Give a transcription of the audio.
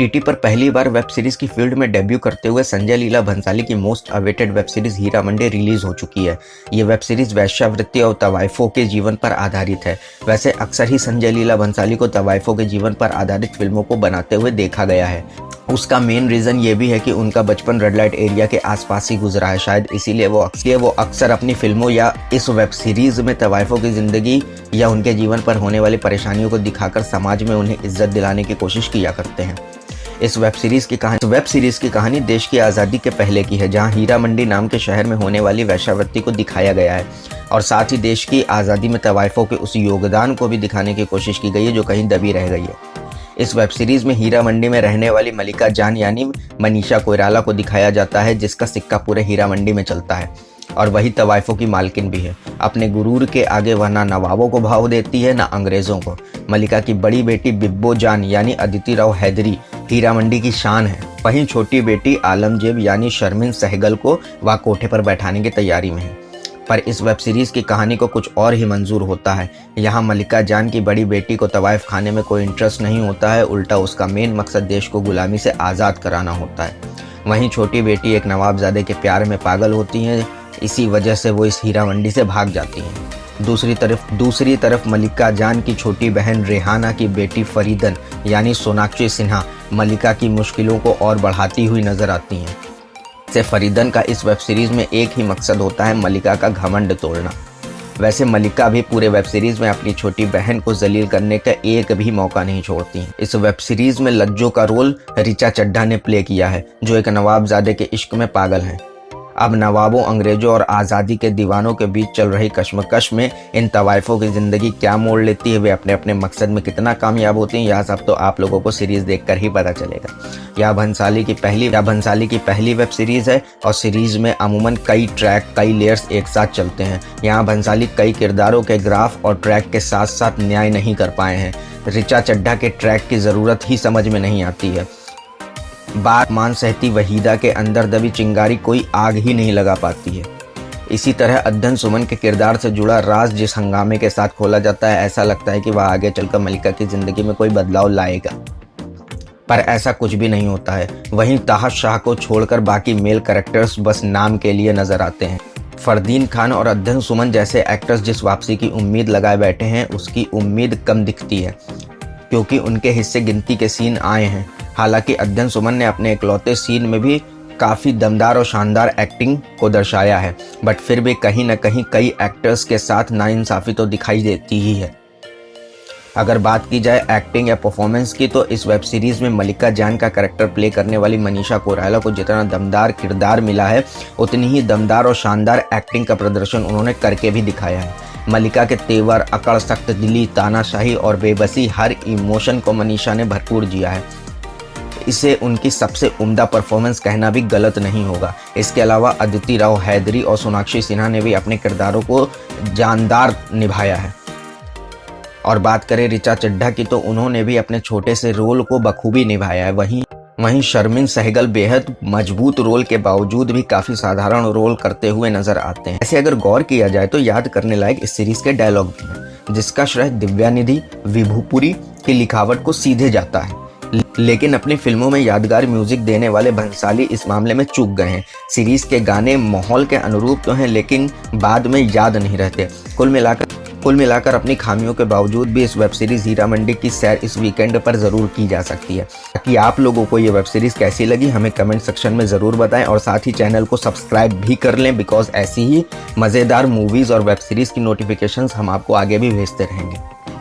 OTT पर पहली बार web series की फील्ड में डेब्यू करते हुए संजय लीला भंसाली की most awaited web series Heera Mandi release हो चुकी है। ये वेब सीरीज वेश्यावृत्ति और तवाइफों के जीवन पर आधारित है। वैसे अक्सर ही संजय लीला भंसाली को तवाइफों के जीवन पर आधारित फिल्मों को बनाते हुए देखा गया है। उसका मेन रीज़न ये भी है कि उनका बचपन रेड लाइट एरिया के आसपास ही गुजरा है। शायद इसीलिए वो अक्सर अपनी फिल्मों या इस वेब सीरीज में तवाइफों की ज़िंदगी या उनके जीवन पर होने वाली परेशानियों को दिखाकर समाज में उन्हें इज्जत दिलाने की कोशिश किया करते हैं। इस वेब सीरीज की कहानी देश की आज़ादी के पहले की है, जहां हीरा मंडी नाम के शहर में होने वाली वेश्यावृत्ति को दिखाया गया है और साथ ही देश की आज़ादी में तवाइफों के उस योगदान को भी दिखाने की कोशिश की गई है जो कहीं दबी रह गई है। इस वेब सीरीज में हीरा मंडी में रहने वाली मलिका जान यानी मनीषा कोइराला को दिखाया जाता है, जिसका सिक्का पूरे हीरा मंडी में चलता है और वही तवाइफों की मालकिन भी है। अपने गुरूर के आगे वह ना नवाबों को भाव देती है ना अंग्रेजों को। मलिका की बड़ी बेटी बिब्बो जान यानी अदिति राव हैदरी हीरा मंडी की शान है। वहीं छोटी बेटी आलमजेब यानी शर्मिन सहगल को वह कोठे पर बैठाने की तैयारी में है। पर इस वेब सीरीज की कहानी को कुछ और ही मंजूर होता है। यहाँ मलिका जान की बड़ी बेटी को तवाइफ खाने में कोई इंटरेस्ट नहीं होता है, उल्टा उसका मेन मकसद देश को गुलामी से आज़ाद कराना होता है। वहीं छोटी बेटी एक नवाबजादे के प्यार में पागल होती हैं, इसी वजह से वो इस हीरा मंडी से भाग जाती हैं। दूसरी तरफ मलिका जान की छोटी बहन रेहाना की बेटी फरीदन यानी सोनाक्षी सिन्हा मलिका की मुश्किलों को और बढ़ाती हुई नजर आती हैं। से फरीदन का इस वेब सीरीज में एक ही मकसद होता है, मलिका का घमंड तोड़ना। वैसे मलिका भी पूरे वेब सीरीज में अपनी छोटी बहन को जलील करने का एक भी मौका नहीं छोड़ती। इस वेब सीरीज में लज्जो का रोल ऋचा चड्ढा ने प्ले किया है, जो एक नवाबजादे के इश्क में पागल हैं। अब नवाबों, अंग्रेजों और आज़ादी के दीवानों के बीच चल रही कश्मकश में इन तवाइफों की ज़िंदगी क्या मोड़ लेती है, वे अपने अपने मकसद में कितना कामयाब होती हैं, यह सब तो आप लोगों को सीरीज़ देखकर ही पता चलेगा। यह भंसाली की पहली वेब सीरीज़ है और सीरीज़ में अमूमन कई ट्रैक, कई लेयर्स एक साथ चलते हैं। यहाँ भंसाली कई किरदारों के ग्राफ और ट्रैक के साथ साथ न्याय नहीं कर पाए हैं। ऋचा चड्ढा के ट्रैक की ज़रूरत ही समझ में नहीं आती है। बात मान सहती वहीदा के अंदर दबी चिंगारी कोई आग ही नहीं लगा पाती है। इसी तरह अद्दन सुमन के किरदार से जुड़ा राज जिस हंगामे के साथ खोला जाता है, ऐसा लगता है कि वह आगे चलकर मलिका की जिंदगी में कोई बदलाव लाएगा, पर ऐसा कुछ भी नहीं होता है। वहीं ताहत शाह को छोड़कर बाकी मेल कैरेक्टर्स बस नाम के लिए नजर आते हैं। फरदीन खान और अद्दन सुमन जैसे एक्टर्स जिस वापसी की उम्मीद लगाए बैठे हैं, उसकी उम्मीद कम दिखती है, क्योंकि उनके हिस्से गिनती के सीन आए हैं। हालांकि अद्दन सुमन ने अपने इकलौते सीन में भी काफ़ी दमदार और शानदार एक्टिंग को दर्शाया है, बट फिर भी कहीं न कहीं कई एक्टर्स के साथ नाइंसाफ़ी तो दिखाई देती ही है। अगर बात की जाए एक्टिंग या परफॉर्मेंस की, तो इस वेब सीरीज़ में मलिका जान का कैरेक्टर प्ले करने वाली मनीषा कोइराला को जितना दमदार किरदार मिला है, उतनी ही दमदार और शानदार एक्टिंग का प्रदर्शन उन्होंने करके भी दिखाया है। मलिका के तेवर, अकड़, सख्त दिली, तानाशाही और बेबसी, हर इमोशन को मनीषा ने भरपूर जिया है। इसे उनकी सबसे उम्दा परफॉर्मेंस कहना भी गलत नहीं होगा। इसके अलावा अदिति राव हैदरी और सोनाक्षी सिन्हा ने भी अपने किरदारों को जानदार निभाया है। और बात करें ऋचा चड्ढा की, तो उन्होंने भी अपने छोटे से रोल को बखूबी निभाया है। वहीं शर्मिन सहगल बेहद मजबूत रोल के बावजूद भी काफ़ी साधारण रोल करते हुए नजर आते हैं। ऐसे अगर गौर किया जाए तो याद करने लायक इस सीरीज के डायलॉग भी हैं, जिसका श्रेय दिव्यानिधि विभुपुरी की लिखावट को सीधे जाता है। लेकिन अपनी फिल्मों में यादगार म्यूजिक देने वाले भंसाली इस मामले में चूक गए हैं। सीरीज के गाने माहौल के अनुरूप तो हैं, लेकिन बाद में याद नहीं रहते। कुल मिलाकर अपनी खामियों के बावजूद भी इस वेब सीरीज हीरा मंडी की सैर इस वीकेंड पर ज़रूर की जा सकती है। ताकि आप लोगों को ये वेब सीरीज़ कैसी लगी हमें कमेंट सेक्शन में ज़रूर बताएं और साथ ही चैनल को सब्सक्राइब भी कर लें, बिकॉज ऐसी ही मज़ेदार मूवीज़ और वेब सीरीज़ की नोटिफिकेशंस हम आपको आगे भी भेजते रहेंगे।